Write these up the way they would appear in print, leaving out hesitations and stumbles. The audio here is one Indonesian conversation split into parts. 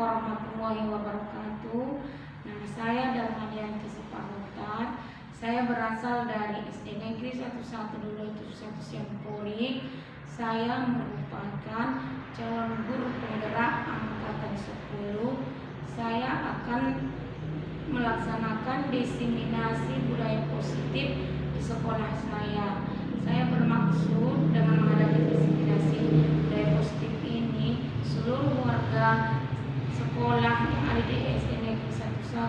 Warahmatullahi wabarakatuh. Nama saya Darmadianti Sipahutan. Saya berasal dari SD Negeri 11271 Siampuri. Saya merupakan calon guru penggerak angkatan 10. Saya akan melaksanakan diseminasi budaya positif di sekolah saya. Saya bermaksud dengan mengadakan diseminasi budaya positif ini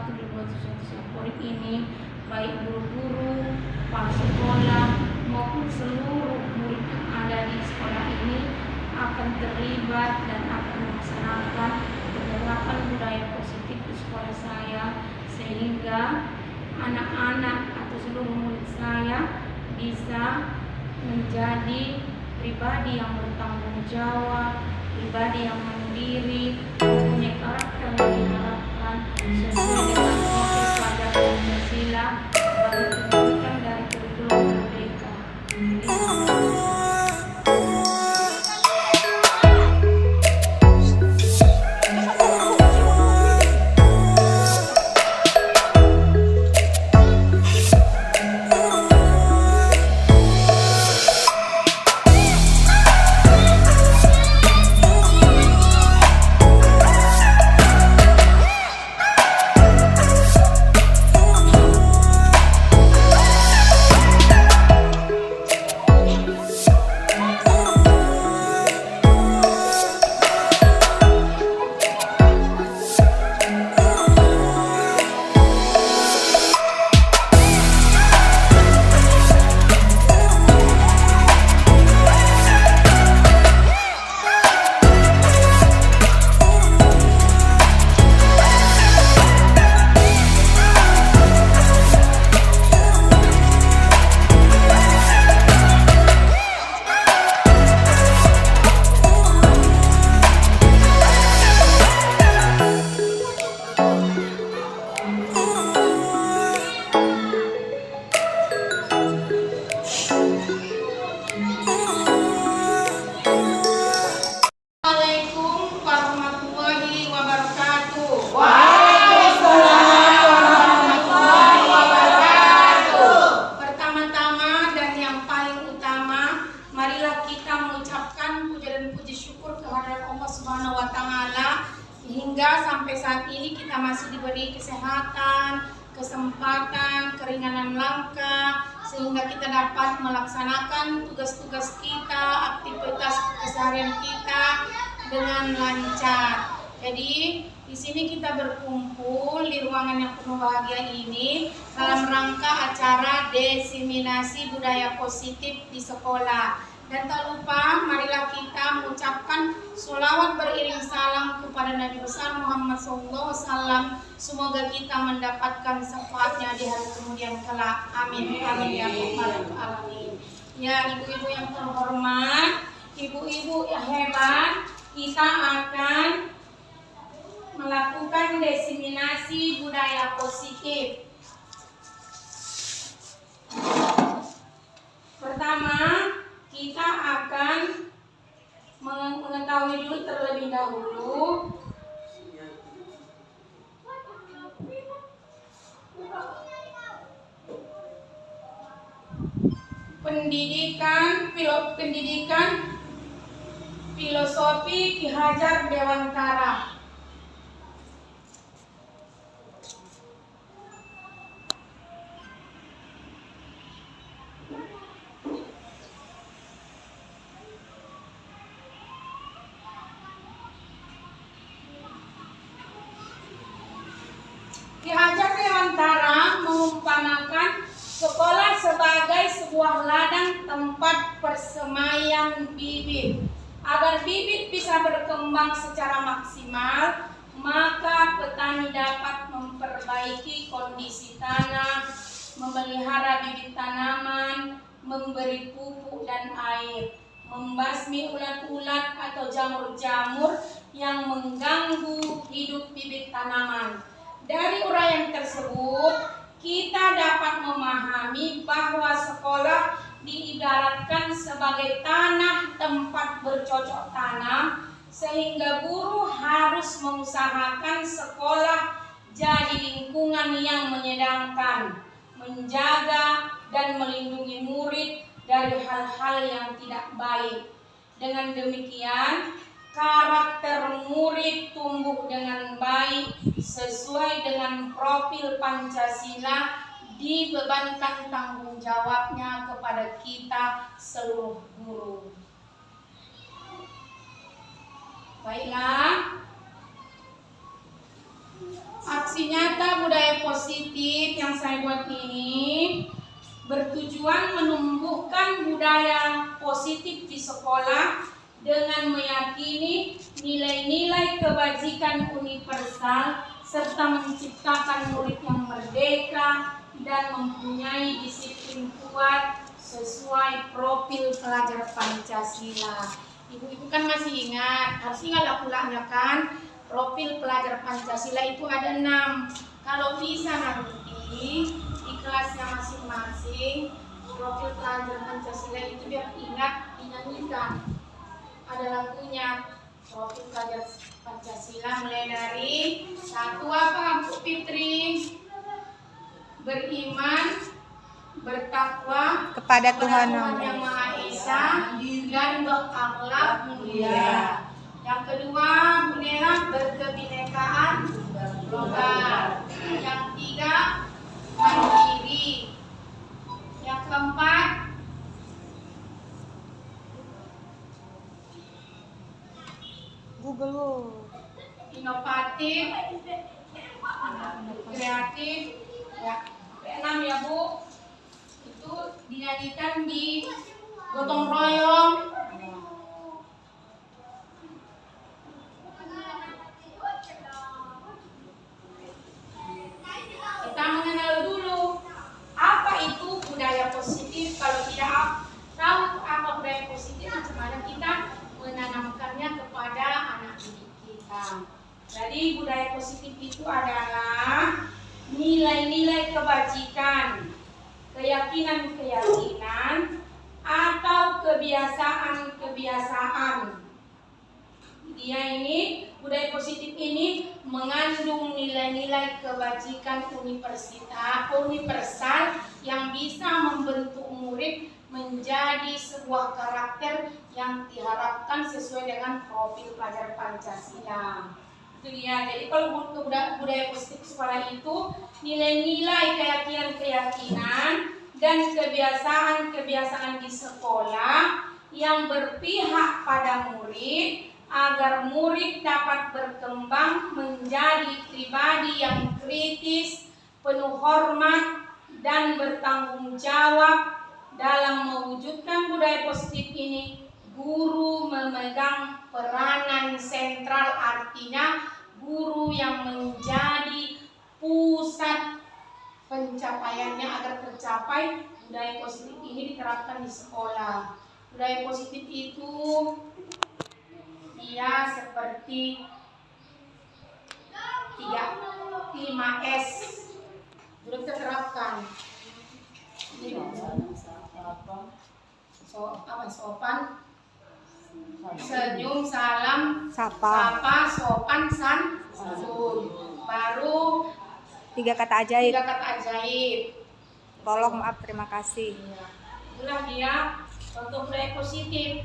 2021 ini, baik guru-guru, kepala sekolah maupun seluruh murid yang ada di sekolah ini akan terlibat dan akan melaksanakan penerapan budaya positif di sekolah saya, sehingga anak-anak atau seluruh murid saya bisa menjadi pribadi yang bertanggung jawab, pribadi yang mandiri, mempunyai karakter yang diharapkan sesuai dengan proses pelajaran Pancasila sebagai pendidikan dari kurikulum merdeka. Assalamualaikum warahmatullahi wabarakatuh. Waalaikumsalam warahmatullahi wabarakatuh. Pertama-tama dan yang paling utama, marilah kita mengucapkan puja dan puji syukur kehadirat Allah Subhanahu wa taala hingga sampai saat ini kita masih diberi kesehatan, kesempatan, keringanan langkah sehingga kita dapat melaksanakan tugas-tugas kita, aktivitas keseharian kita dengan lancar. Jadi di sini kita berkumpul di ruangan yang penuh bahagia ini dalam rangka acara diseminasi budaya positif di sekolah. Dan tak lupa marilah kita mengucapkan sholawat beriring salam kepada Nabi besar Muhammad SAW. Semoga kita mendapatkan syafaatnya di hari kemudian kelak. Amin. Amin ya rabbal alamin. Ya ibu-ibu yang terhormat, ibu-ibu yang hebat, kita akan melakukan diseminasi budaya positif. Pertama, kita akan mengetahui dulu terlebih dahulu pendidikan filosofi Ki Hajar Dewantara. Ki Hajar Dewantara mengumpamakan sekolah sebagai sebuah ladang tempat persemaian bibit. Agar bibit bisa berkembang secara maksimal, maka petani dapat memperbaiki kondisi tanah, memelihara bibit tanaman, memberi pupuk dan air, membasmi ulat-ulat atau jamur-jamur yang mengganggu hidup bibit tanaman. Dari uraian tersebut, kita dapat memahami bahwa sekolah diibaratkan sebagai tanah tempat bercocok tanam, sehingga guru harus mengusahakan sekolah jadi lingkungan yang menyenangkan, menjaga dan melindungi murid dari hal-hal yang tidak baik. Dengan demikian, karakter murid tumbuh dengan baik sesuai dengan profil Pancasila, dibebankan tanggung jawabnya kepada kita seluruh guru. Baiklah, Aksi nyata budaya positif yang saya buat ini bertujuan menumbuhkan budaya positif di sekolah dengan meyakini nilai-nilai kebajikan universal serta menciptakan murid yang merdeka dan mempunyai disiplin kuat sesuai profil pelajar Pancasila. Ibu-ibu kan masih ingat, harus ingat pulanya kan, profil pelajar Pancasila itu ada 6. Kalau bisa nanti di kelasnya masing-masing, profil pelajar Pancasila itu biar ingat dinyanyikan. Ada lagunya, profil pelajar Pancasila mulai dari 1 apa Bu Fitri? Beriman, bertakwa Kepada Tuhan Yang Maha Esa dan berakhlak mulia. Yang kedua, Bu Nera, berkebinekaan global. Yang tiga, mandiri. Yang keempat, Google. inovatif, kreatif. Ya, keenam ya Bu, itu dinyanyikan di gotong royong. Kita mengenal dulu apa itu budaya positif. Kalau tidak tahu apa budaya positif, macam mana kita menanamkannya kepada anak didik kita. Jadi budaya positif itu adalah nilai-nilai kebajikan, keyakinan-keyakinan, atau kebiasaan-kebiasaan. Dia ini, budaya positif ini mengandung nilai-nilai kebajikan universal yang bisa membentuk murid menjadi sebuah karakter yang diharapkan sesuai dengan profil pelajar Pancasila. Itu dia. Jadi kalau budaya positif sekolah itu nilai-nilai keyakinan dan kebiasaan-kebiasaan di sekolah yang berpihak pada murid agar murid dapat berkembang menjadi pribadi yang kritis, penuh hormat, dan bertanggung jawab. Dalam mewujudkan budaya positif ini, guru memegang peranan sentral, artinya guru yang menjadi pusat pencapaiannya agar tercapai budaya positif ini diterapkan di sekolah. Budaya positif itu dia seperti 5S belum terapkan. Sopan, senyum, salam, Sapa. sopan, santun. Baru 3 kata ajaib. 3 kata ajaib. Tolong, maaf, terima kasih. Itulah dia untuk budaya positif.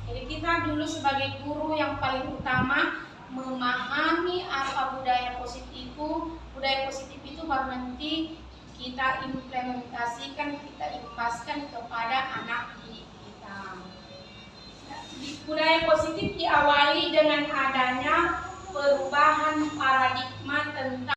Jadi kita dulu sebagai guru yang paling utama memahami apa budaya positif itu. Budaya positif itu baru nanti kita implementasikan, kita impaskan kepada anak didik kita. Budaya positif diawali dengan adanya perubahan paradigma tentang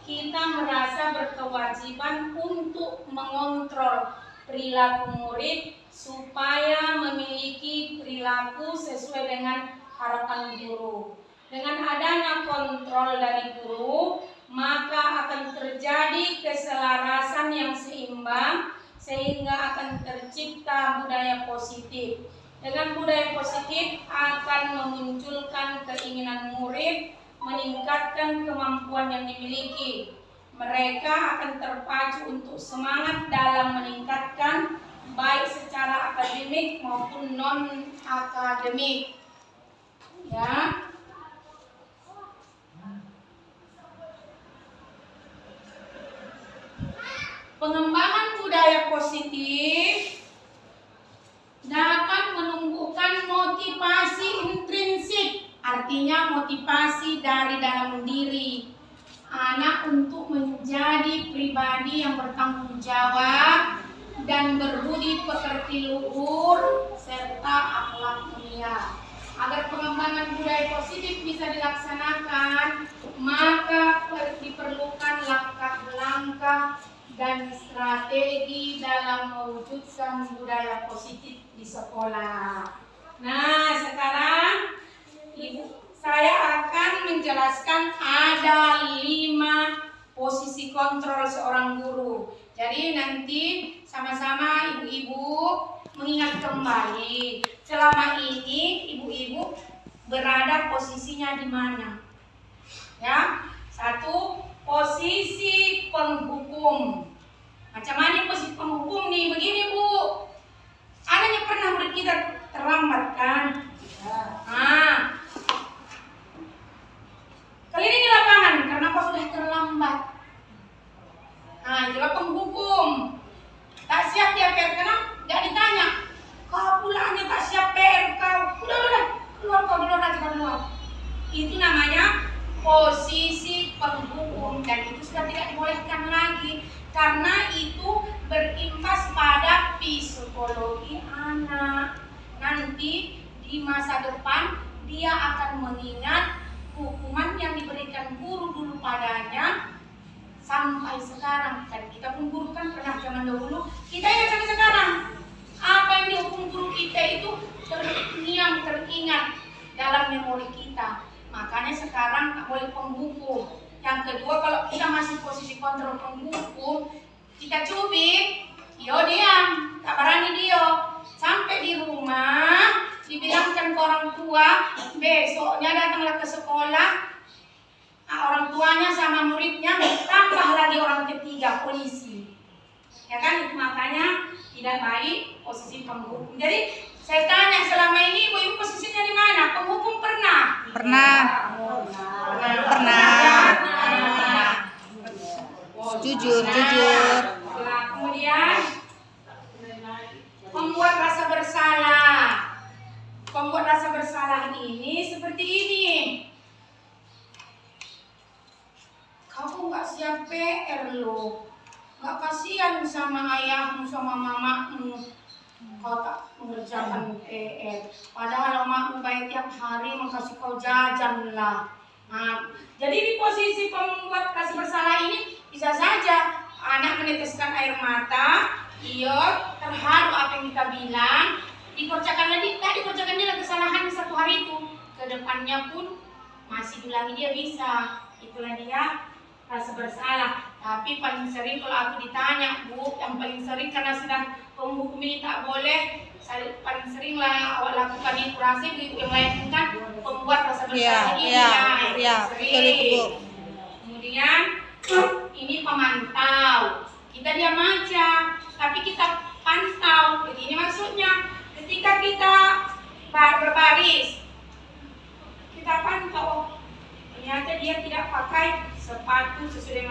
kita merasa berkewajiban untuk mengontrol perilaku murid supaya memiliki perilaku sesuai dengan harapan guru. Dengan adanya kontrol dari guru, maka akan terjadi keselarasan yang seimbang sehingga akan tercipta budaya positif. Dengan budaya positif akan memunculkan keinginan murid meningkatkan kemampuan yang dimiliki. Mereka akan terpacu untuk semangat dalam meningkatkan baik secara akademik maupun non akademik. Ya. Pengembangan budaya positif dapat menumbuhkan motivasi intrinsik, artinya motivasi dari dalam diri anak untuk menjadi pribadi yang bertanggung jawab dan berbudi pekerti luhur serta akhlak mulia. Agar pengembangan budaya positif bisa dilaksanakan, maka diperlukan langkah-langkah dan strategi dalam mewujudkan budaya positif di sekolah. Nah, sekarang saya akan menjelaskan ada 5 posisi kontrol seorang guru. Jadi nanti sama-sama ibu-ibu mengingat kembali selama ini ibu-ibu berada posisinya di mana. Ya, 1, posisi penghukum. Macam mana posisi penghukum nih? Begini Bu, adanya pernah murid kita terlambat kan? Keliling di lapangan karena kau sudah terlambat. Itulah penghukum. Tak siap dia PR karena tidak ditanya. Kau pulangnya tak siap PR kau. Udah, keluar kau dulu aja keluar. Itu namanya posisi penghukum dan itu sudah tidak dibolehkan lagi karena itu berimbas pada psikologi anak. Nanti di masa depan dia akan mengingat hukuman yang diberikan guru dulu padanya sampai sekarang. Dan kita pun guru kan pernah zaman dahulu, kita ingat sampai sekarang. Apa yang dihukum guru kita itu teringat dalam memori kita. Makanya sekarang tak boleh penghukum. Yang kedua, kalau kita masih posisi kontrol penghukum, kita cubit, dia diam, tak berani dia. Sampai di rumah, dibilangkan ke orang tua, besoknya datanglah ke sekolah, orang tuanya sama muridnya, tambah lagi orang ketiga, polisi. Ya kan, itu makanya tidak baik posisi penghukum. Jadi saya tanya selama ini ibu-ibu posisinya di mana? Penghukum pernah? Pernah. Jujur. Nah, kemudian membuat rasa bersalah. Membuat rasa bersalah ini seperti ini. Kamu nggak siap PR lo, nggak kasihan sama ayahmu sama mamamu. Kau tak mengerjakan PR. Padahal mamamu baik tiap hari mengkasih kau jajan lah. Jadi di posisi pembuat rasa bersalah ini bisa saja anak meneteskan air mata, ia terharu apa yang kita bilang, dikerjakan lagi kesalahan di satu hari itu, kedepannya pun masih diulangi dia bisa. Itulah dia rasa bersalah. Tapi paling sering kalau aku ditanya, Bu, yang paling sering karena sudah penghukum ini tak boleh, paling sering lah awak lakukan itu rasa ibu yang lain kan pembuat rasa bersalah ini betul itu Bu. Kemudian ini pemantau, kita diam aja tapi kita pantau. Begini maksudnya, ketika kita berbaris kita pantau, ternyata dia tidak pakai sepatu sesuai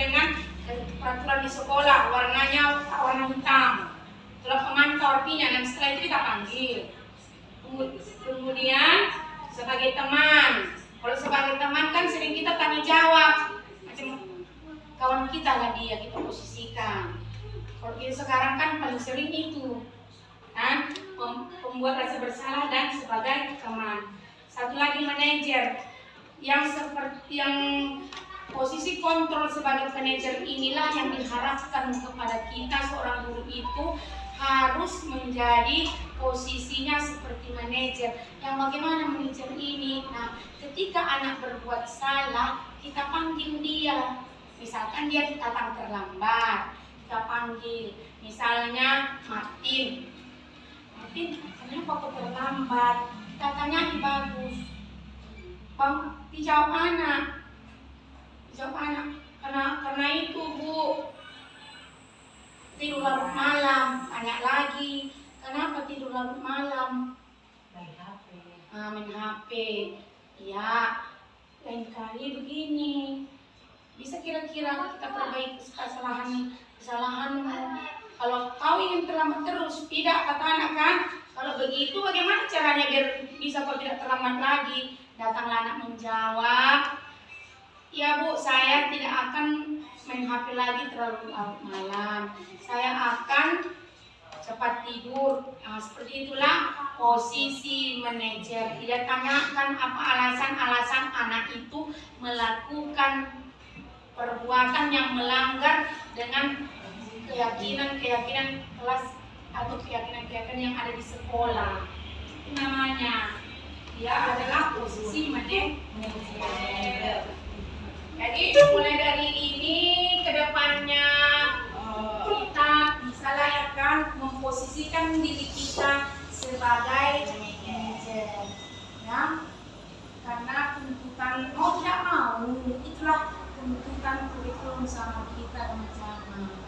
dengan peraturan di sekolah, warnanya warna hitam. Itulah pemantau artinya, dan setelah itu kita panggil. Kemudian sebagai teman, kalau sebagai teman kan sering kita tanya jawab, macam kawan kita lah dia, kita posisikan. Kalau kita sekarang kan paling sering itu kan membuat rasa bersalah dan sebagai teman. Satu lagi manajer yang seperti yang posisi kontrol sebagai manajer inilah yang diharapkan kepada kita. Seorang guru itu harus menjadi posisinya seperti manajer. Yang bagaimana manajer ini? Nah, ketika anak berbuat salah, kita panggil dia. Misalkan dia datang terlambat, kita panggil. Misalnya Martin, kenapa kau terlambat? Kita tanya bagus. Bang, dijawab anak. Karena itu Bu, tidur larut malam. Tanya lagi, kenapa tidur larut malam? Main HP. Ya, lain kali begini. Bisa kira-kira kita perbaiki kesalahanmu. Kalau kau ingin terlambat terus, tidak, kata anak kan? Kalau begitu bagaimana caranya biar bisa kau tidak terlambat lagi? Datanglah anak menjawab, ya Bu, saya tidak akan main HP lagi terlalu malam. Saya akan cepat tempat tidur. Seperti itulah posisi manajer. Dia tanyakan apa alasan-alasan anak itu melakukan perbuatan yang melanggar dengan keyakinan kelas atau keyakinan yang ada di sekolah. Itu namanya dia adalah posisi manajer. Jadi mulai dari ini ke depannya kita bisa layakkan memposisikan diri kita sebagai manajer, ya. Karena tuntutan mau tidak mau itulah tuntutan kurikulum sama kita teman-teman.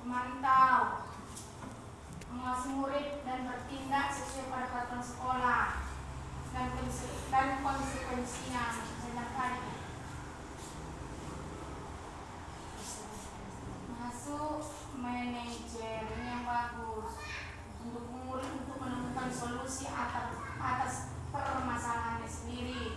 Memantau, mengawasi murid dan bertindak sesuai pada peraturan sekolah dan konsekuensinya. Masuk manajer yang bagus, mendukung murid untuk menemukan solusi atas permasalahannya sendiri.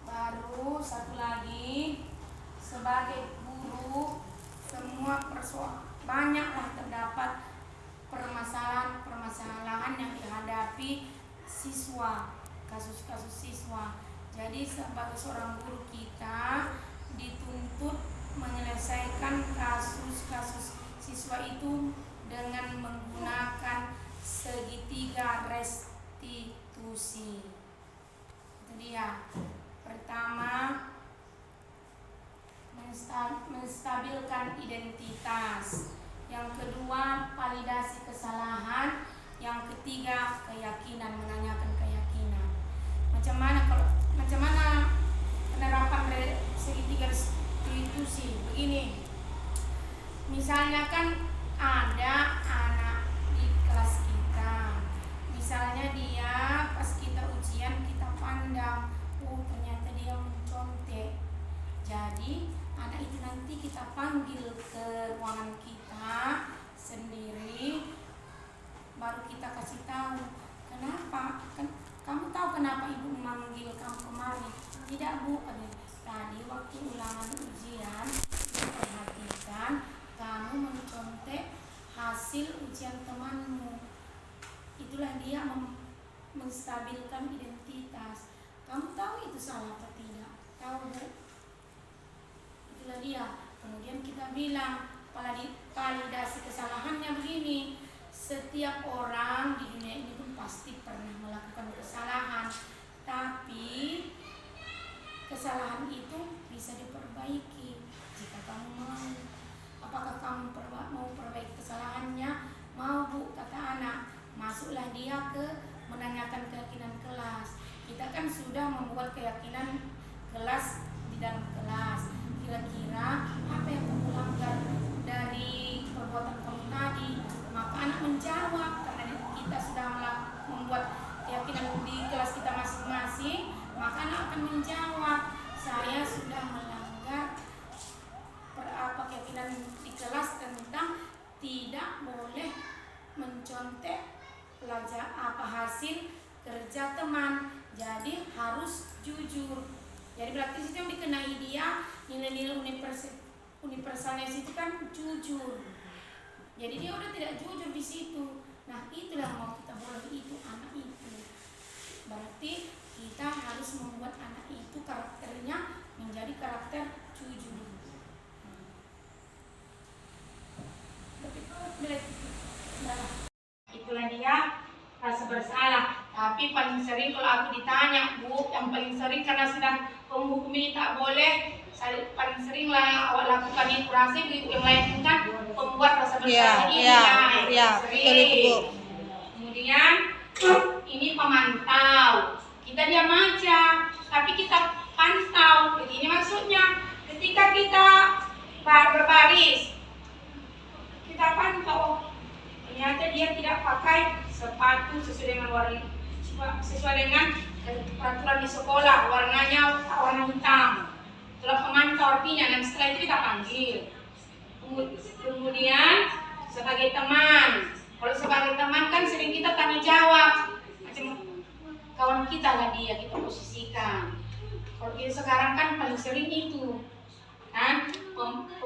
Baru satu lagi, sebagai guru semua banyaklah terdapat permasalahan yang dihadapi siswa, kasus-kasus siswa. Jadi sebagai seorang guru kita dituntut menyelesaikan kasus-kasus siswa itu dengan menggunakan segitiga restitusi. Itu dia. Pertama, menstabilkan identitas. Yang kedua, validasi kesalahan. Yang ketiga, keyakinan, menanyakan keyakinan. Macam mana penerapan segitiga restitusi? Begini, misalnya kan ada kasih tahu. Kenapa? Kamu tahu kenapa ibu memanggil kamu kemari? Tidak bu, tadi waktu ulangan ujian, ibu perhatikan kamu mencontek hasil ujian temanmu. Itulah dia menstabilkan identitas. Kamu tahu itu salah atau tidak? Tahu bu? Itulah dia. Kemudian kita bilang validasi kesalahannya begini. Setiap orang di dunia ini pun pasti pernah melakukan kesalahan, tapi kesalahan itu bisa diperbaiki jika kamu mau. Apakah kamu mau perbaiki kesalahannya? Mau bu, kata anak. Masuklah dia ke menanyakan keyakinan kelas. Kita kan sudah membuat keyakinan kelas di dalam kelas. Kira-kira apa yang kamu langgar dari perbuatan kamu tadi? Maka anak menjawab, karena kita sudah membuat keyakinan di kelas kita masing-masing. Maka anak akan menjawab, saya sudah melanggar keyakinan di kelas tentang tidak boleh mencontek hasil kerja teman. Jadi harus jujur. Jadi berarti itu yang dikenai dia nilai-nilai universalnya itu kan jujur. Jadi dia udah tidak jujur di situ. Nah itulah yang mau kita boleh itu anak itu. Berarti kita harus membuat anak itu karakternya menjadi karakter jujur. Itulah dia rasa bersalah. Tapi paling sering kalau aku ditanya, bu, yang paling sering karena sudah penghukum ini tak boleh, paling sering lah yang awak lakukan itu rasa yang lain kan membuat rasa bersalah ini betul itu bu. Kemudian ini pemantau, kita diam aja, tapi kita pantau. Jadi ini maksudnya ketika kita berbaris, kita pantau. Ternyata dia tidak pakai sepatu sesuai dengan peraturan di sekolah, warnanya warna hitam. Itulah pemantau artinya, dan setelah itu kita panggil. Kemudian sebagai teman, kalau sebagai teman kan sering kita tanya jawab, macam kawan kita lah dia, kita posisikan. Kalau kita sekarang kan paling sering itu kan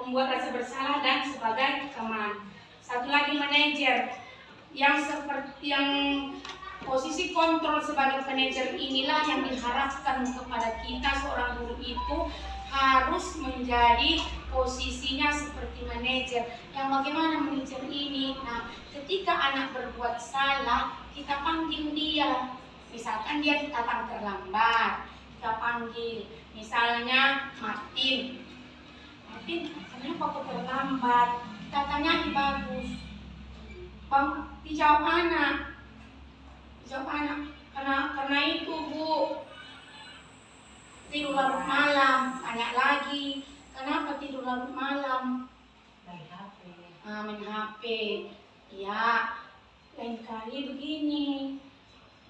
membuat rasa bersalah dan sebagai teman. Satu lagi manajer yang posisi kontrol sebagai manajer inilah yang diharapkan kepada kita. Seorang guru itu harus menjadi posisinya seperti manajer. Yang bagaimana manajer ini? Nah, ketika anak berbuat salah, kita panggil dia. Misalkan dia datang terlambat, kita panggil. Misalnya Martin, kenapa kau terlambat? Kita tanya bagus. Bang, dijawab anak. Karena itu bu, tidur larut malam. Tanya lagi, kenapa tidur larut malam? Main HP. Ya, lain kali begini.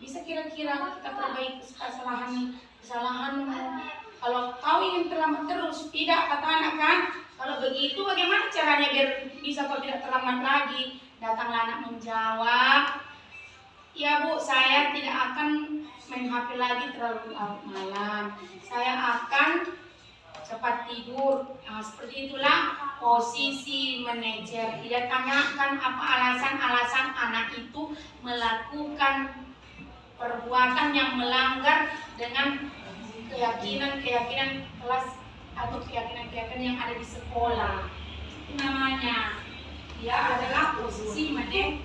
Bisa kira-kira kita perbaiki kesalahanmu. Kalau kau ingin terlambat terus, tidak, kata anak kan? Kalau begitu bagaimana caranya biar bisa kau tidak terlambat lagi? Datanglah anak menjawab, ya bu, saya tidak akan main HP lagi terlalu malam. Saya akan cepat tidur. Nah, seperti itulah posisi manajer. Dia tanyakan apa alasan anak itu melakukan perbuatan yang melanggar dengan keyakinan kelas atau keyakinan yang ada di sekolah. Itu namanya dia adalah posisi manajer.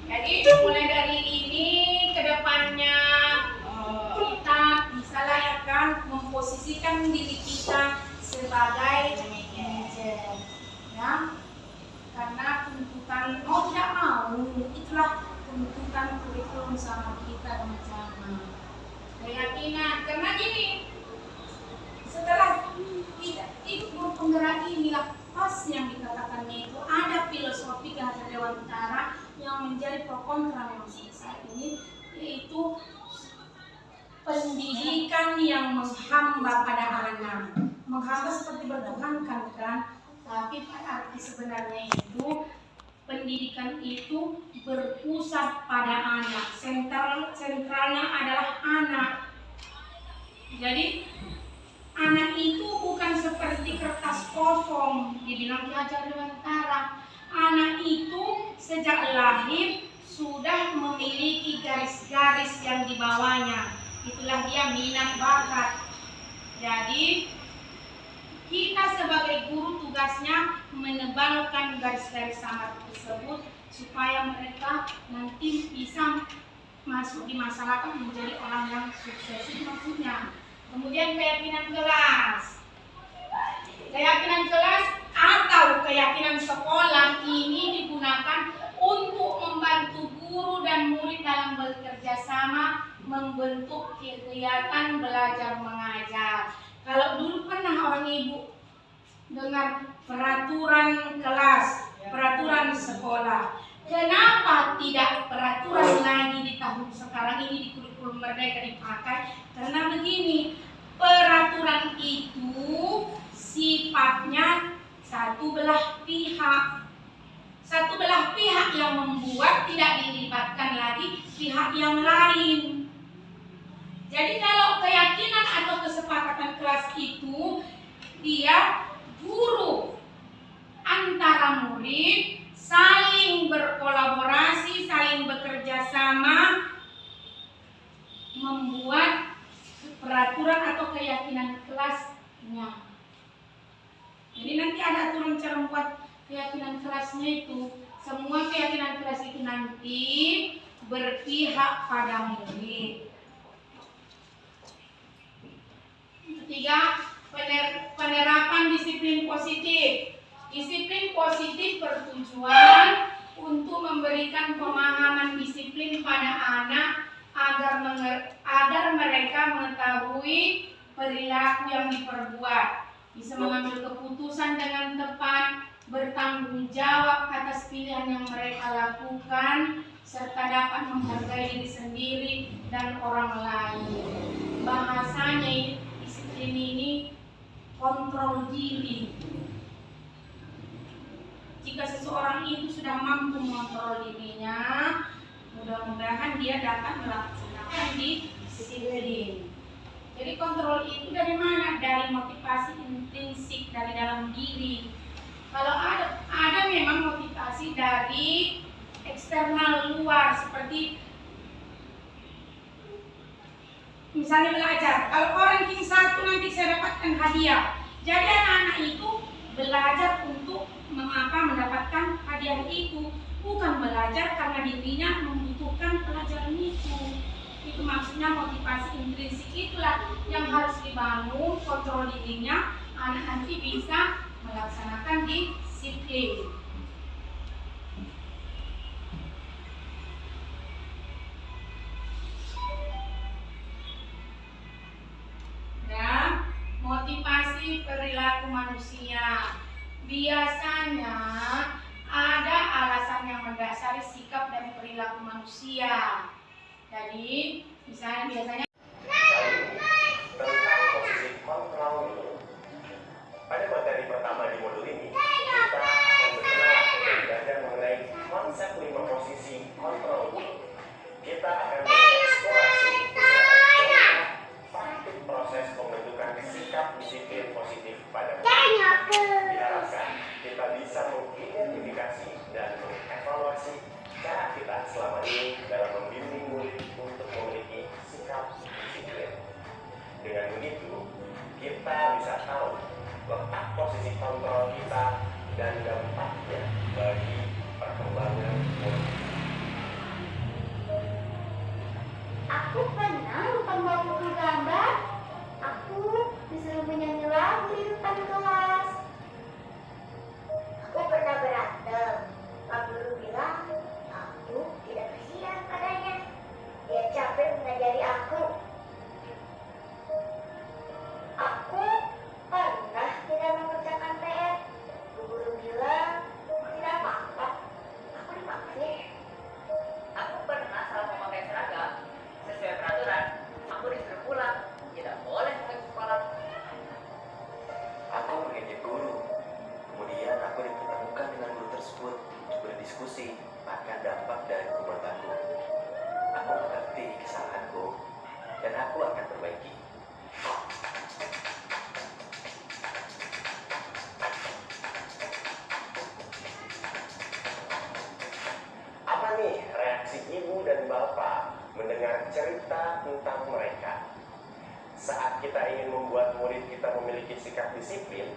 Jadi mulai dari ini ke depannya kita bisa layakan memposisikan diri kita sebagai manajer, ya. Karena tuntutan mau tidak mau, itulah tuntutan kurikulum sama kita sama-sama. Keyakinan, karena gini, setelah ikut penggerak inilah pas yang dikatakannya itu ada filosofi kehadiran Dewan Utara yang menjadi pro kontra memang saat ini, yaitu pendidikan yang menghamba pada anak. Menghamba seperti bertuhankan kan, tapi pada arti sebenarnya itu pendidikan itu berpusat pada anak. Sentralnya adalah anak. Jadi anak itu bukan seperti kertas kosong, dibilang belajar dengan cara. Anak itu sejak lahir sudah memiliki garis-garis yang dibawanya. Itulah dia minat bakat. Jadi kita sebagai guru tugasnya menebalkan garis-garis samar tersebut supaya mereka nanti bisa masuk di masyarakat menjadi orang yang sukses, itu maksudnya. Kemudian keyakinan kelas. Keyakinan kelas atau keyakinan sekolah ini digunakan untuk membantu guru dan murid dalam bekerja sama membentuk kegiatan belajar mengajar. Kalau dulu pernah orang ibu dengar peraturan kelas, peraturan sekolah. Kenapa tidak peraturan lagi di tahun sekarang ini di kurikulum merdeka dipakai? Karena begini, peraturan itu sifatnya satu belah pihak. Satu belah pihak yang membuat tidak dilibatkan lagi pihak yang lain. Jadi kalau keyakinan atau kesepakatan kelas itu dia guru antara murid saling berkolaborasi, saling bekerja sama membuat peraturan atau keyakinan kelasnya. Jadi nanti ada aturan cara membuat keyakinan kelasnya itu. Semua keyakinan kelas itu nanti berpihak pada murid. Ketiga, penerapan disiplin positif. Disiplin positif bertujuan untuk memberikan pemahaman disiplin pada anak agar mereka mengetahui perilaku yang diperbuat, bisa mengambil keputusan dengan tepat, bertanggung jawab atas pilihan yang mereka lakukan, serta dapat menghargai diri sendiri dan orang lain. Bahasanya disiplin ini kontrol diri. Jika seseorang itu sudah mampu mengontrol dirinya, mudah-mudahan dia dapat melaksanakan disiplin. Jadi kontrol itu dari mana? Dari motivasi intrinsik dari dalam diri. Kalau ada memang motivasi dari eksternal luar, seperti misalnya belajar. Kalau orang ranking 1 nanti saya dapatkan hadiah. Jadi anak-anak itu belajar untuk mendapatkan hadiah itu, bukan belajar karena dirinya membutuhkan pelajaran itu. Itu maksudnya motivasi intrinsik itulah yang harus dibangun, kontrol dirinya, anak nanti bisa melaksanakan disiplin. Dan motivasi perilaku manusia. Biasanya ada alasan yang mendasari sikap dan perilaku manusia. Jadi, biasanya tentang posisi kontrol dulu. Pada materi pertama di modul ini, kita akan belajar mengenai konsep 5 posisi kontrol dulu. Kita akan mengeksplorasi praktik proses pembentukan sikap disiplin positif pada murid. Diharapkan kita bisa mengidentifikasi dan mengevaluasi cara kita selama ini dalam membimbing murid untuk memiliki sikap disiplin. Dengan begitu, kita bisa tahu letak posisi kontrol kita dan dampaknya bagi perkembangan murid. akan dapat dari perbuatanku. Aku mengerti kesalahanku dan aku akan perbaiki. Apa nih reaksi ibu dan bapak mendengar cerita tentang mereka? Saat kita ingin membuat murid kita memiliki sikap disiplin,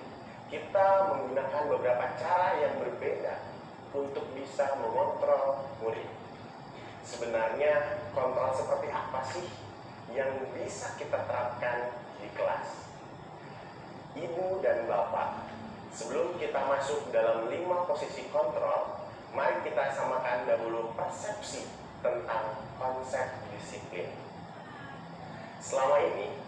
kita menggunakan beberapa cara yang berbeda untuk bisa mengontrol murid. Sebenarnya kontrol seperti apa sih yang bisa kita terapkan di kelas? Ibu dan bapak, sebelum kita masuk dalam 5 posisi kontrol, mari kita samakan dahulu persepsi tentang konsep disiplin. Selama ini,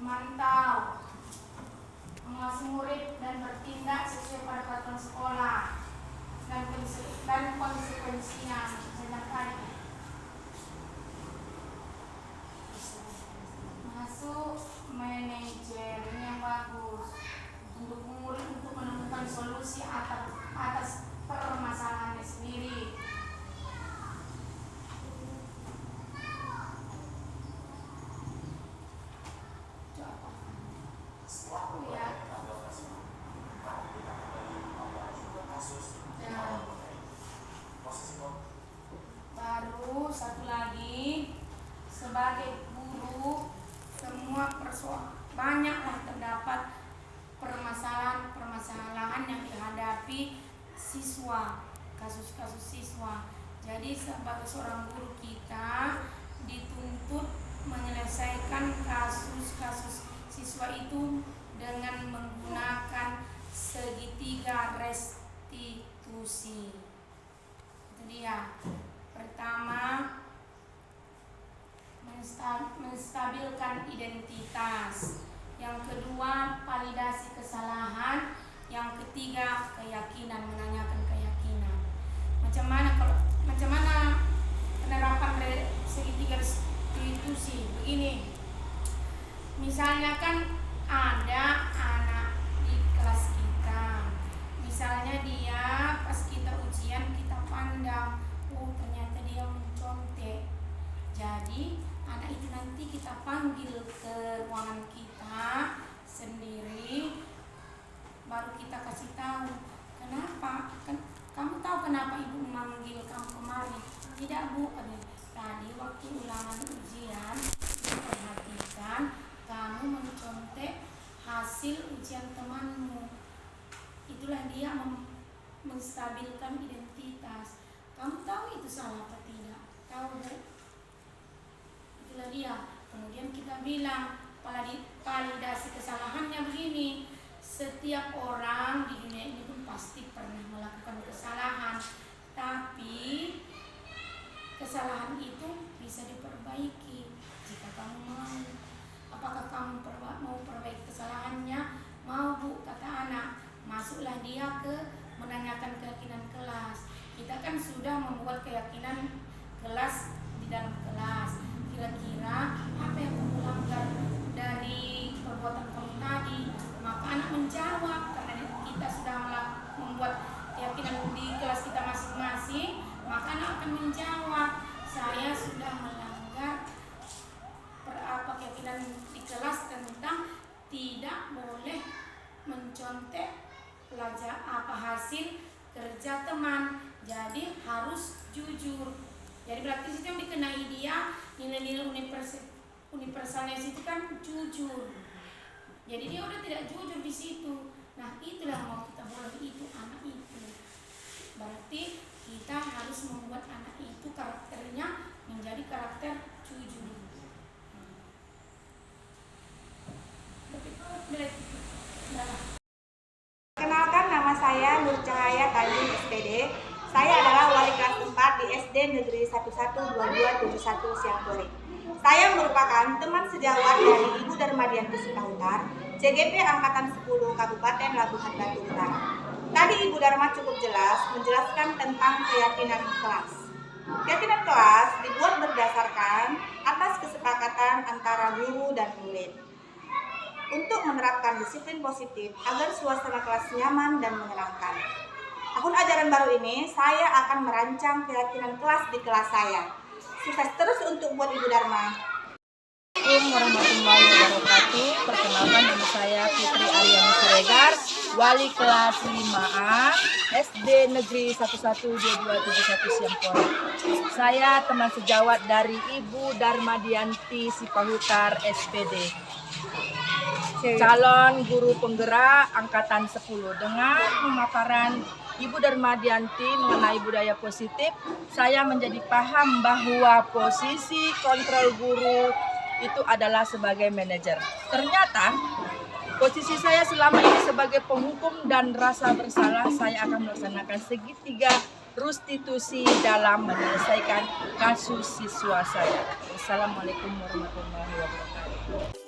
memantau, mengawasi murid dan bertindak sesuai pada peraturan sekolah dan konsekuensinya setiap hari. Masuk manajemen yang bagus, mendukung murid untuk menemukan solusi atas permasalahannya sendiri. Baru satu lagi, sebagai guru semua banyaklah terdapat permasalahan yang dihadapi siswa, kasus-kasus siswa. Jadi sebagai seorang guru kita dituntut menyelesaikan kasus-kasus siswa itu dengan menggunakan segitiga restitusi. Itu dia. Pertama, menstabilkan identitas. Yang kedua, validasi kesalahan. Yang ketiga, keyakinan, menanyakan keyakinan. Macam mana penerapan segitiga restitusi? Begini. Misalnya kan ada anak di kelas kita. Misalnya dia pas kita ujian kita pandang, itu nanti kita panggil ke ruangan kita sendiri, baru kita kasih tahu kenapa. Kamu tahu kenapa ibu memanggil kamu kemari? Tidak bu, tadi waktu ulangan ujian perhatikan kamu mencontek hasil ujian temanmu. Itulah dia menstabilkan identitas. Kamu tahu itu salah apa tidak? Tahu bu? Itulah dia. Kemudian kita bilang validasi kesalahannya begini. Setiap orang di dunia ini pun pasti pernah melakukan kesalahan, tapi kesalahan itu bisa diperbaiki jika kamu mau. Apakah kamu mau perbaiki kesalahannya? Mau bu, kata anak. Masuklah dia ke menanyakan keyakinan kelas. Kita kan sudah membuat keyakinan kelas di dalam kelas. Kira-kira apa yang kamu langgar dari perbuatan kamu tadi? Maka anak menjawab, karena kita sudah membuat keyakinan di kelas kita masing-masing. Maka anak akan menjawab, saya sudah melanggar keyakinan di kelas tentang tidak boleh mencontek hasil kerja teman, jadi harus jujur. Jadi berarti itu yang dikenai dia nilai-nilai universalnya itu kan jujur. Jadi dia udah tidak jujur di situ. Nah itulah yang mau kita boleh itu anak itu. Berarti kita harus membuat anak itu karakternya menjadi karakter jujur. Kenalkan, nama saya Nur Cahaya Tanjung SPD. Saya adalah wali kelas 4 di SD Negeri 112271 Siangkore. Saya merupakan teman sejawat dari Ibu Darmadianti Sipahutar, CGP Angkatan 10 Kabupaten Labuhan Batu Utara. Tadi Ibu Darma cukup jelas menjelaskan tentang keyakinan kelas. Keyakinan kelas dibuat berdasarkan atas kesepakatan antara guru dan murid untuk menerapkan disiplin positif agar suasana kelas nyaman dan menyenangkan. Tahun ajaran baru ini, saya akan merancang keyakinan kelas di kelas saya. Sukses terus untuk buat Ibu Darma. Assalamualaikum warahmatullahi wabarakatuh. Perkenalkan, nama saya Fitri Aryani Siregar, wali kelas 5A SD Negeri 112271 Siangkore. Saya teman sejawat dari Ibu Darmadianti Sipahutar SPD, calon guru penggerak angkatan 10. Dengan pemaparan Ibu Darmadianti mengenai budaya positif, saya menjadi paham bahwa posisi kontrol guru itu adalah sebagai manajer. Ternyata posisi saya selama ini sebagai penghukum dan rasa bersalah, saya akan melaksanakan segitiga restitusi dalam menyelesaikan kasus siswa saya. Wassalamualaikum warahmatullahi wabarakatuh.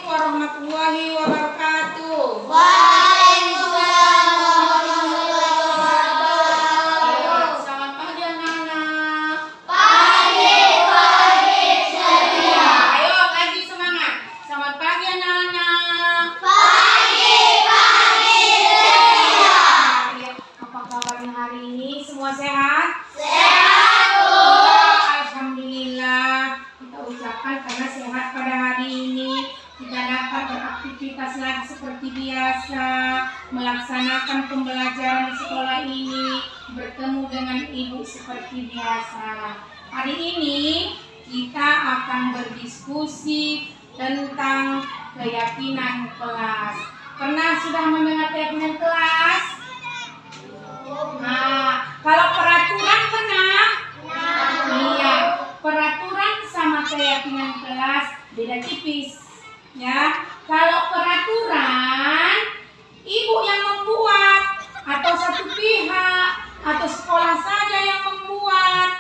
Warahmatullahi wabarakatuh. Waalaikumsalam warahmatullahi wabarakatuh. Selamat pagi anak-anak. Pagi ceria. Ayo lagi semangat. Selamat pagi anak-anak. Pagi ceria. Apa kabarnya hari ini? Semua sehat? Sehat, Bu. Alhamdulillah. Kita ucapkan karena sehat pada hari ini. Kita dapat beraktivitas lagi seperti biasa, melaksanakan pembelajaran di sekolah ini, bertemu dengan Ibu seperti biasa. Hari ini kita akan berdiskusi tentang keyakinan kelas. Pernah sudah mendengar keyakinan kelas? Nah, kalau peraturan pernah? Iya, peraturan sama keyakinan kelas beda tipis. Ya, kalau peraturan ibu yang membuat atau satu pihak atau sekolah saja yang membuat,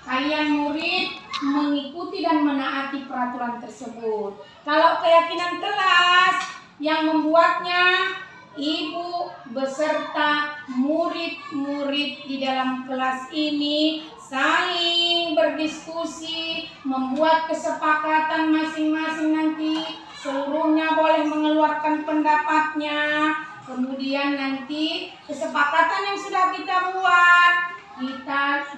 kalian murid mengikuti dan menaati peraturan tersebut. Kalau keyakinan kelas yang membuatnya ibu beserta murid-murid di dalam kelas ini saling berdiskusi, membuat kesepakatan masing-masing, nanti seluruhnya boleh mengeluarkan pendapatnya. Kemudian nanti kesepakatan yang sudah kita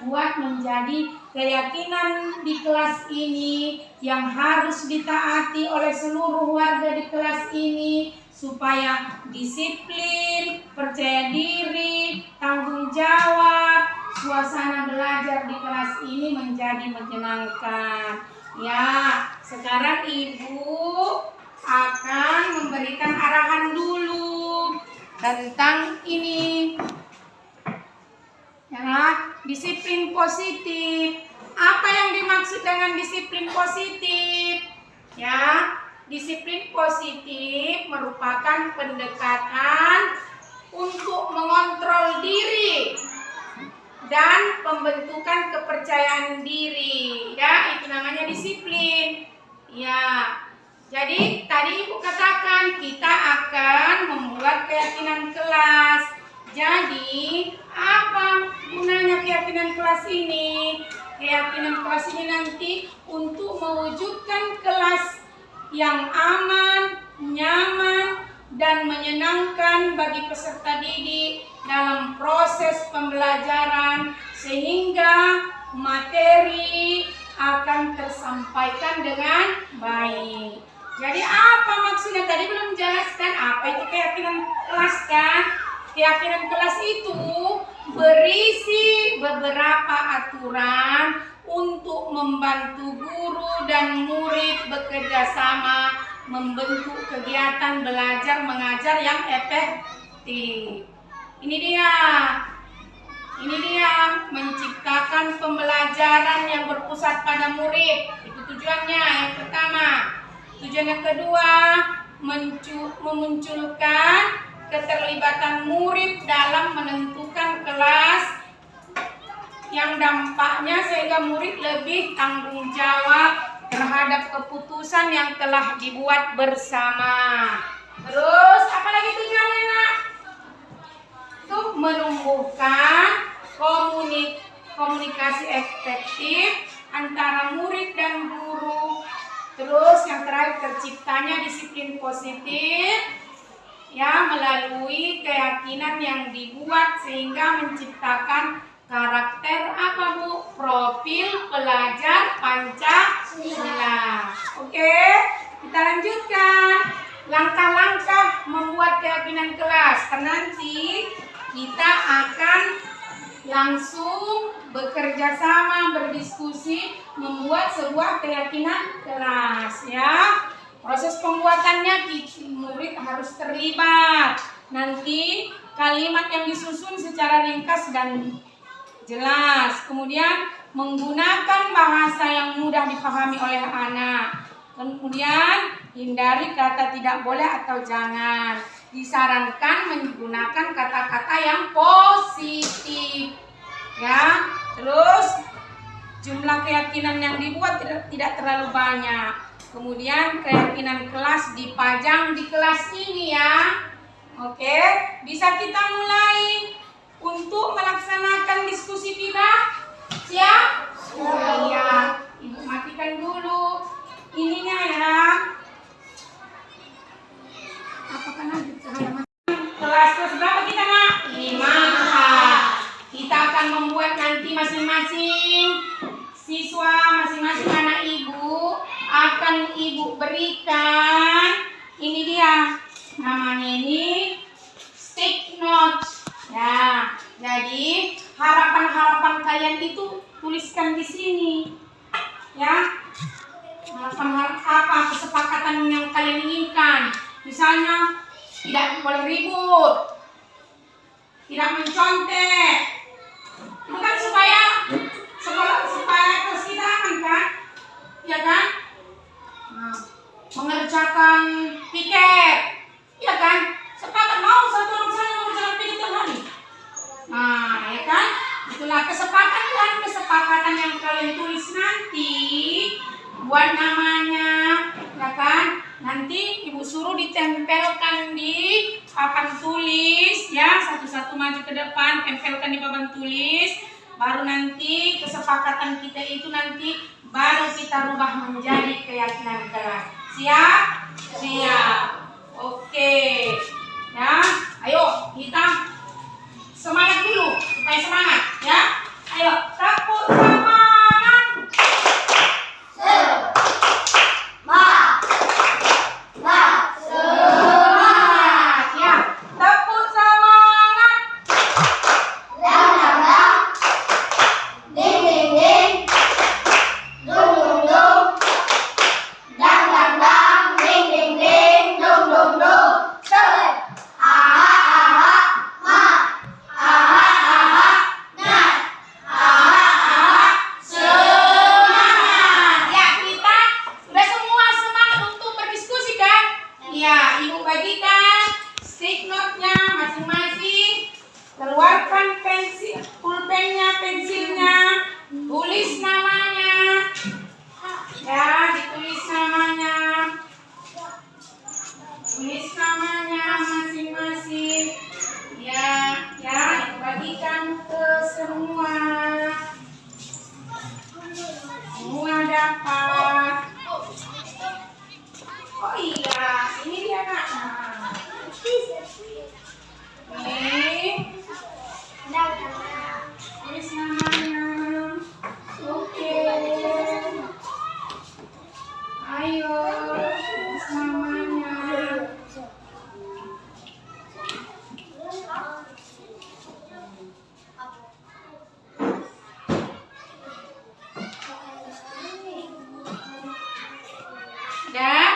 buat menjadi keyakinan di kelas ini yang harus ditaati oleh seluruh warga di kelas ini, supaya disiplin, percaya diri, tanggung jawab, suasana belajar di kelas ini menjadi menyenangkan. Ya, sekarang ibu akan memberikan arahan dulu tentang ini. Ya, disiplin positif. Apa yang dimaksud dengan disiplin positif? Ya, disiplin positif merupakan pendekatan untuk mengontrol diri dan pembentukan kepercayaan diri. Ya, itu namanya disiplin. Ya, jadi tadi ibu katakan kita akan membuat keyakinan kelas. Jadi, apa gunanya keyakinan kelas ini? Keyakinan kelas ini nanti untuk mewujudkan kelas yang aman, nyaman, dan menyenangkan bagi peserta didik dalam proses pembelajaran, sehingga materi akan tersampaikan dengan baik. Jadi apa maksudnya? Tadi belum jelaskan apa itu keyakinan kelas kan? Keyakinan kelas itu berisi beberapa aturan untuk membantu guru dan murid bekerja sama membentuk kegiatan belajar mengajar yang efektif. Ini dia menciptakan pembelajaran yang berpusat pada murid. Itu tujuannya yang pertama. Tujuan yang kedua, memunculkan keterlibatan murid dalam menentukan kelas yang dampaknya sehingga murid lebih tanggung jawab terhadap keputusan yang telah dibuat bersama. Terus apa lagi tujuannya, Nak? Untuk menumbuhkan komunikasi efektif antara murid dan guru. Terus yang terakhir, terciptanya disiplin positif ya melalui keyakinan yang dibuat sehingga menciptakan karakter apa Bu? Profil pelajar Pancasila. Oke, kita lanjutkan langkah-langkah membuat keyakinan kelas. Karena nanti kita akan langsung bekerja sama, berdiskusi, membuat sebuah keyakinan kelas ya. Proses pembuatannya murid harus terlibat. Nanti kalimat yang disusun secara ringkas dan jelas. Kemudian menggunakan bahasa yang mudah dipahami oleh anak. Kemudian hindari kata tidak boleh atau jangan. Disarankan menggunakan kata-kata yang positif. Ya. Terus jumlah keyakinan yang dibuat tidak terlalu banyak. Kemudian keyakinan kelas dipajang di kelas ini ya. Oke, bisa kita mulai untuk melaksanakan diskusi kita? Siap? Iya. Ibu matikan dulu ininya ya. Apakah nanti cahaya mati? Kelas berapa kita, Nak? 5. Kita akan membuat nanti masing-masing siswa, masing-masing anak ibu akan ibu berikan, ini dia namanya ini stick note ya. Jadi harapan-harapan kalian itu tuliskan di sini, ya. Harapan apa, kesepakatan yang kalian inginkan. Misalnya tidak boleh ribut, tidak mencontek. Itu kan supaya terus kita aman kan, ya kan? Nah, mengerjakan piket, ya kan? Sepakat mau satu orang saya mengerjakan piket tiap hari. Nah, ya kan? Itulah kesepakatan yang kalian tulis nanti, buat namanya, ya kan? Nanti ibu suruh ditempelkan di papan tulis, ya. Satu-satu maju ke depan, tempelkan di papan tulis. Baru nanti kesepakatan kita itu nanti baru kita rubah menjadi keyakinan kelas. Siap? Siap. Oke. Ya, ayo kita semangat dulu supaya semangat, ya. Ayo, tepuk semangat. Semangat, ya. Tepuk semangat. Ya, kita sudah semua semangat untuk berdiskusi kan? Ya, ibu bagikan stick note-nya masing-masing. Keluarkan pensil, pulpennya, pensilnya, tulis namanya. Ya, ditulis namanya. Tulis namanya masing-masing. Ya, bagikan ke semua. Semua dapat. Oh iya, ini dia Kak. Nah. Ini. Tulis namanya. Oke. Ayo, tulis namanya. Sudah?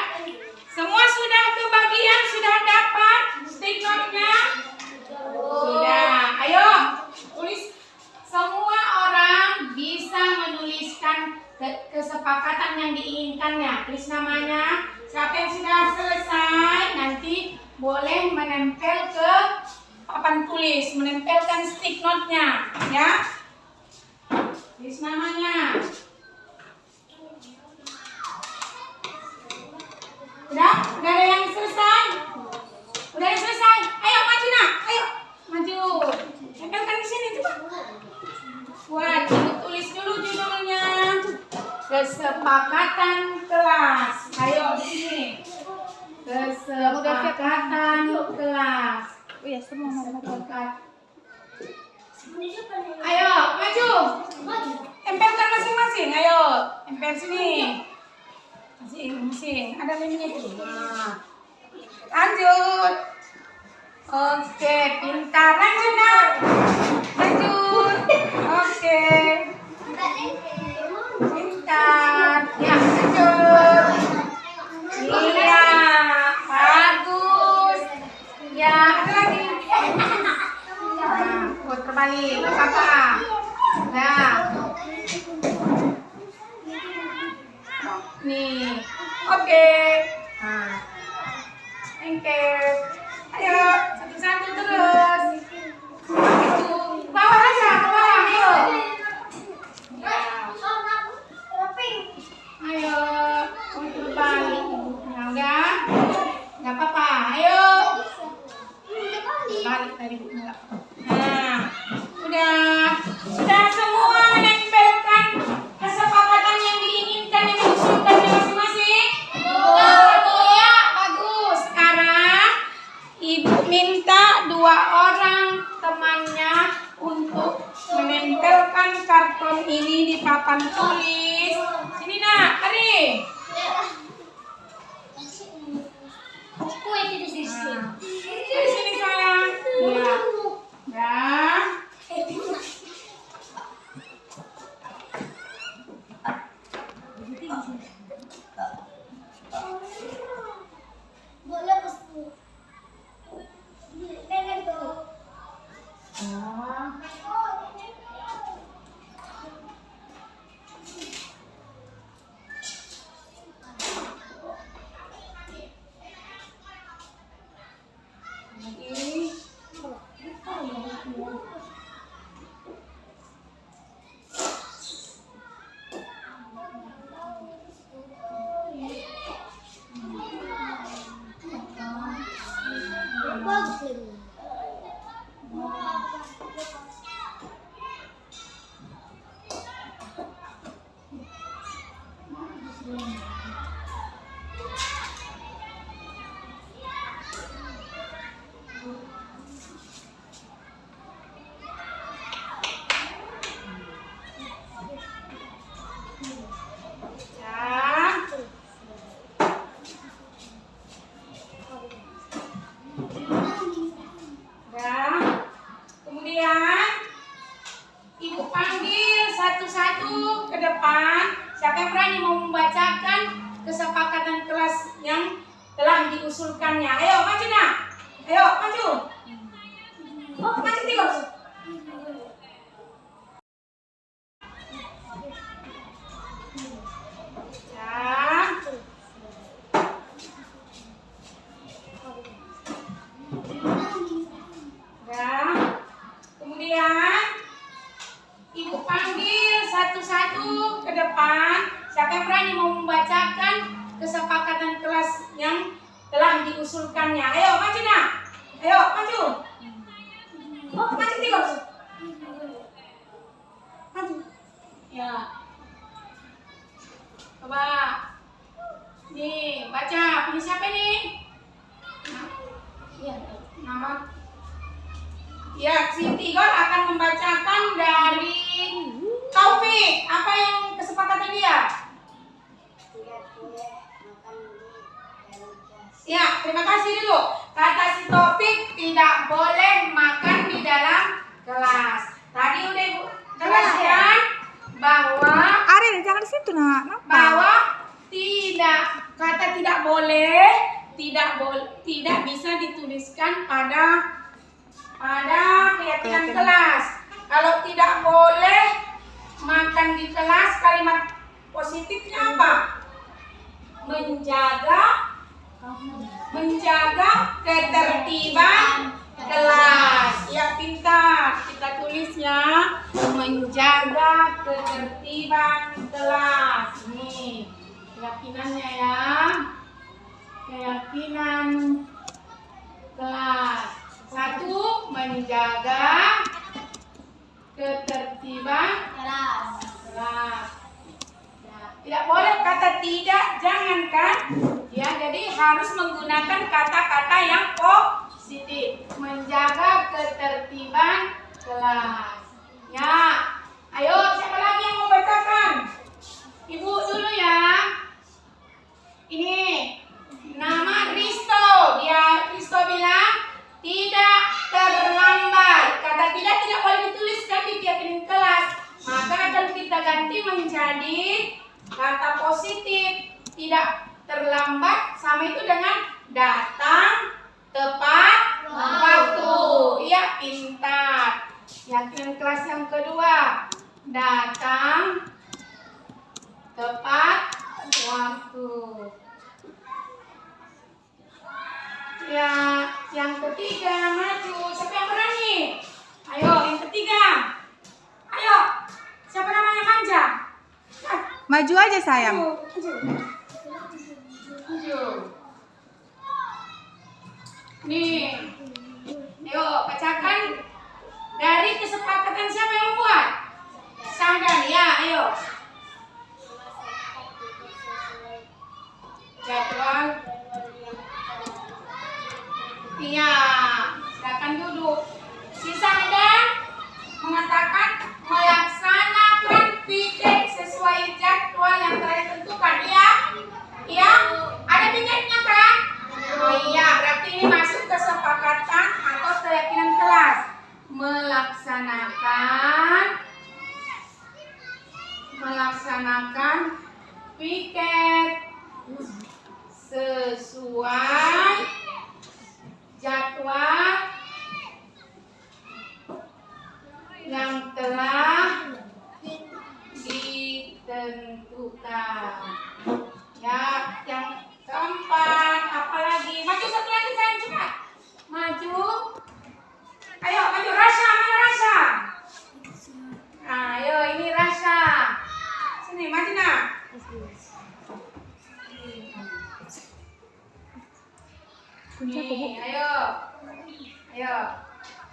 Semua sudah kebagian, sudah dapat stick note-nya? Sudah. Ayo, tulis. Semua orang bisa menuliskan kesepakatan yang diinginkannya. Tulis namanya. Siapa yang sudah selesai, nanti boleh menempel ke papan tulis, menempelkan stick note-nya, ya. Tulis namanya. Udah? Udah ada yang selesai? Udah yang selesai? Ayo maju nak, ayo maju. Tempelkan di sini coba. Buat ibu tulis dulu judulnya. Kesepakatan kelas. Ayo di sini. Kesepakatan kelas. Oh ya, semua Ayo maju. Tempelkan masing-masing. Ayo tempel sini. Masing-masing. Ada lemnya tuh. Nah. Lanjut. Oke, pintar. Lanjut nak. Lanjut. Oke. Pintar. Ya, lanjut. Iya, bagus. Ya, ada lagi. Nah, terbalik. Apa? Nah. Nih. Oke. Nah. Thank you. Ayo, satu-satu terus. Itu. Bawah aja, ke bawah. Ayo. Ya. Ayo. Terbalik. Nah, udah. Nggak apa-apa. Ayo. Balik tadi bukunya. Nah, udah. Sudah semua menempelkan kesepakatan yang diinginkan yang diusulkan masing-masing? Ya, bagus. Sekarang ibu minta 2 orang temannya untuk menempelkan karton ini di papan tulis. Sini nak, mari. Di sini sayang. Ya. Ya. Kemudian Ibu panggil satu-satu ke depan. Siapa yang berani mau membacakan kesepakatan kelas yang telah diusulkannya? Ayo maju nak. Ayo maju. Maju tiga. Kemudian Ibu panggil satu-satu ke depan. Siapa yang berani mau membacakan kesepakatan kelas yang telah diusulkannya? Ayo maju nak. Ayo maju. Maju tiga. Maju. Ya. Coba. Nih, baca. Punya siapa nih? Iya, nama. Ya, Siti Gol akan membacakan dari Taufik. Apa yang kesepakatan dia? Ya, terima kasih dulu. Kata si Taufik tidak boleh makan di dalam kelas. Tadi udah Ibu jelaskan bahwa Ariel jangan di situ nak. bahwa kata tidak boleh tidak bisa dituliskan pada keyakinan kelas. Kalau tidak boleh makan di kelas, kalimat positifnya apa? Menjaga ketertiban kelas. Ya, pintar. Kita tulisnya menjaga ketertiban kelas. Nih, keyakinannya ya. Keyakinan kelas. Satu, menjaga ketertiban kelas. Ya, tidak boleh kata tidak, jangankan. Ya, jadi harus menggunakan kata-kata yang positif. Menjaga ketertiban kelas. Ya, ayo siapa lagi yang mau bacakan? Ibu dulu ya. Ini nama Risto. Risto bilang tidak terlambat. Kata tidak boleh dituliskan di keyakinan kelas. Maka akan kita ganti menjadi kata positif. Tidak terlambat sama itu dengan datang tepat waktu. Iya, pintar. Keyakinan kelas yang kedua, datang tepat waktu. Ya, yang ketiga maju. Siapa yang berani? Ayo, yang ketiga. Ayo, siapa namanya manja? Maju aja sayang. Maju. Nih, ayo bacakan dari kesepakatan siapa yang membuat? Sahdan, ya, ayo. Jadwal. Iya, silakan duduk. Si Sahdan mengatakan melaksanakan piket sesuai jadwal yang telah ditentukan. Iya? Iya? Ada piketnya kan? Oh iya, berarti ini masuk kesepakatan atau keyakinan kelas. Melaksanakan piket sesuai jadwal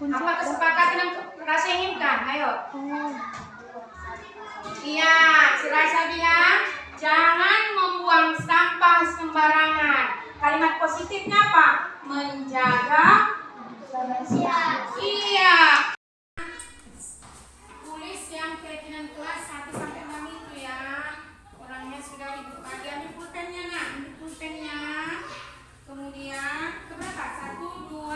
Apa kesepakatan yang Rasa inginkan? Ayo. Iya, si Rasa bilang jangan membuang sampah sembarangan. Kalimat positifnya apa? Menjaga iya. Tulis yang keyakinan kelas 1 sampai 6 itu ya. Orangnya sudah ibu bagi. Ambil pulpennya nak, ambil pulpennya. Kemudian keberapa? 1, 2,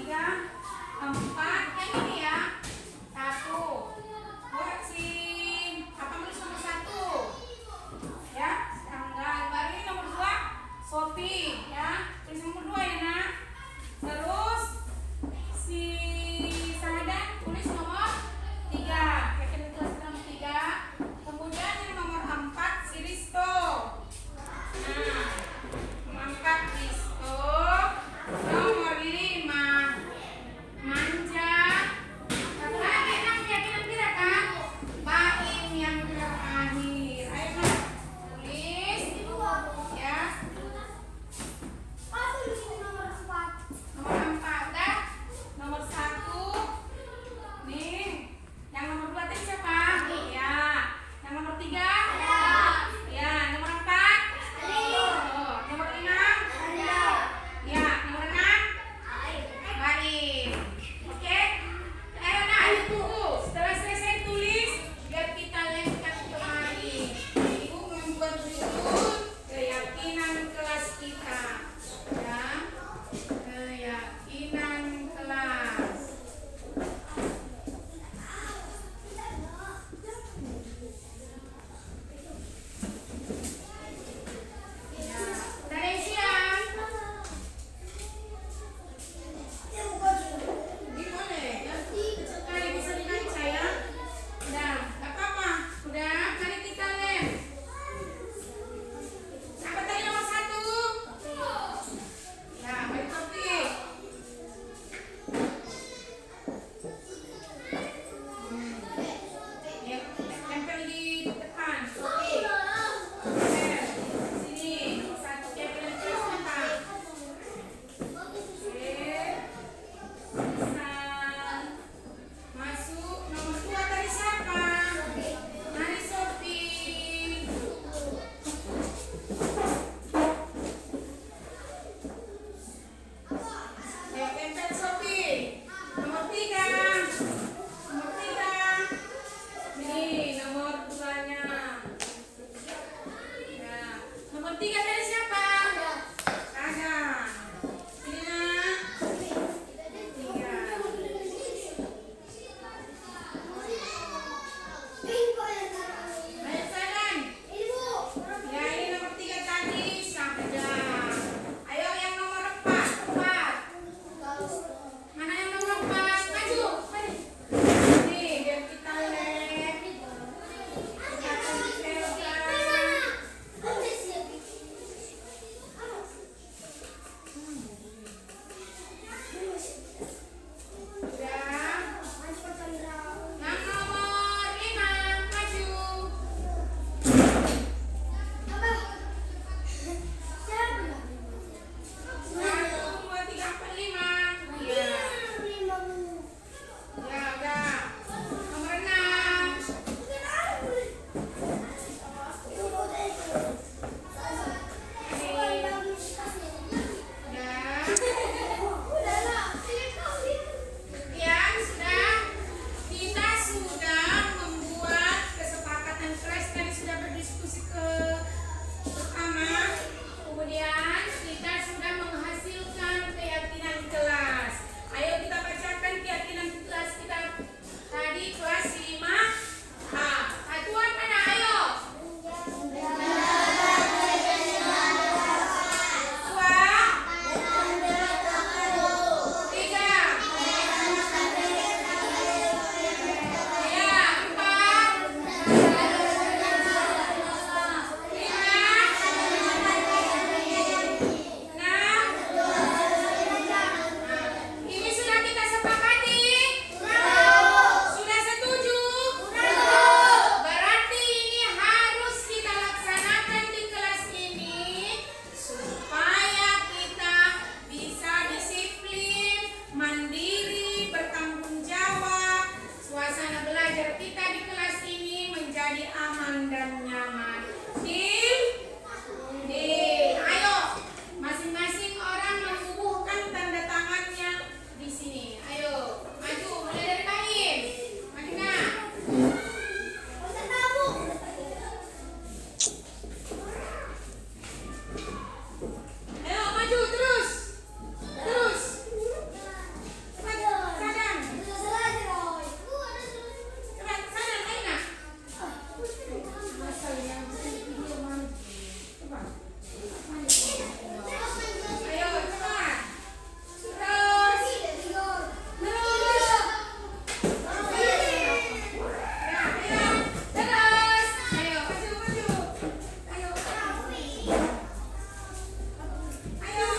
3, 4. Yang ini ya. 1. Buat si apa tulis nomor 1? Ya, tanggal baru ini nomor 2. Sophie ya. Tulis nomor 2 ya nak. Terus si belajar kita di kelas ini menjadi aman dan nyaman. Deal? Deal. Ayo, masing-masing orang membubuhkan tanda tangannya di sini. Ayo, maju. Mulai dari Baim. Maju nak. Ayo, maju terus. Terus. Maju. Sadang. Cepat, sadang, ayo nak. Ayo, cepat. Terus. Terus. Ya, ayo. Terus. Ayo, maju, maju. Ayo. Ayo.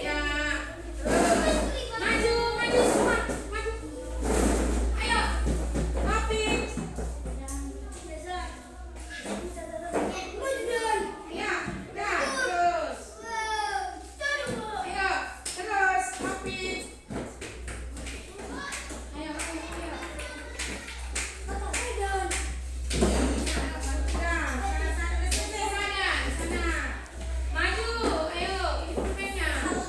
Ya. Terus. Maju, maju semua. Maju. Ayo. Rapid. Ya, dah. Terus. Ayo, terus. Rapid. Ayo, ayo, ayo. Dah, sana sana. Maju, ayo, itu pennya. Terus.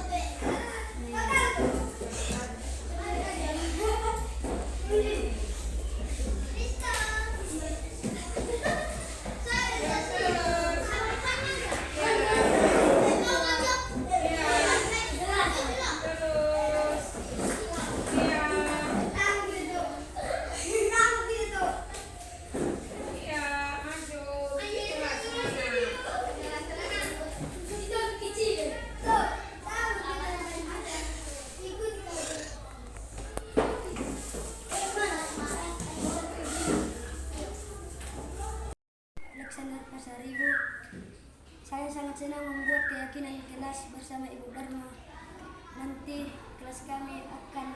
Iya. Iya, maju. Itulah semuanya. Alexander Pasaribu. Saya sangat senang membuat keyakinan kelas bersama Ibu Dharma. Nanti kelas kami akan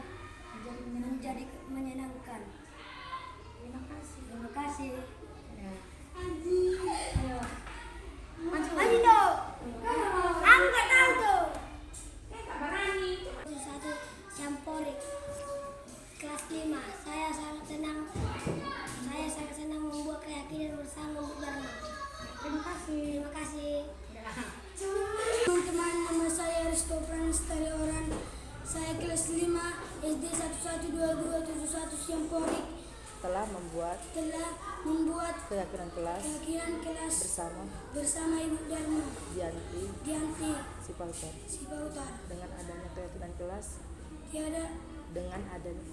menjadi menyenangkan. Terima kasih. Terima kasih. Ayo. Maju dong. Aku nggak tahu tuh. Tak berani. Satu Samporik kelas 5. Saya sangat senang membuat keyakinan bersama Ibu Dharma. Terima kasih. Terima kasih. Teman-teman, nama saya Risto Pranastari Oran. Saya kelas 5 SD 112271 Siamporik Telah membuat telah membuat keyakinan kelas keyakinan kelas bersama Ibu Dharma Dianti Sipautar. Sipautar. Dengan adanya keyakinan kelas, Tiada dengan adanya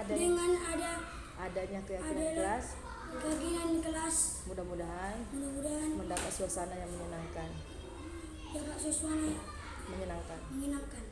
dengan adanya keyakinan Adalah- kelas, keyakinan kelas mudah-mudahan mudah-mudahan mendapat suasana yang menyenangkan. dapat sesuatu Menyenangkan. menyenangkan.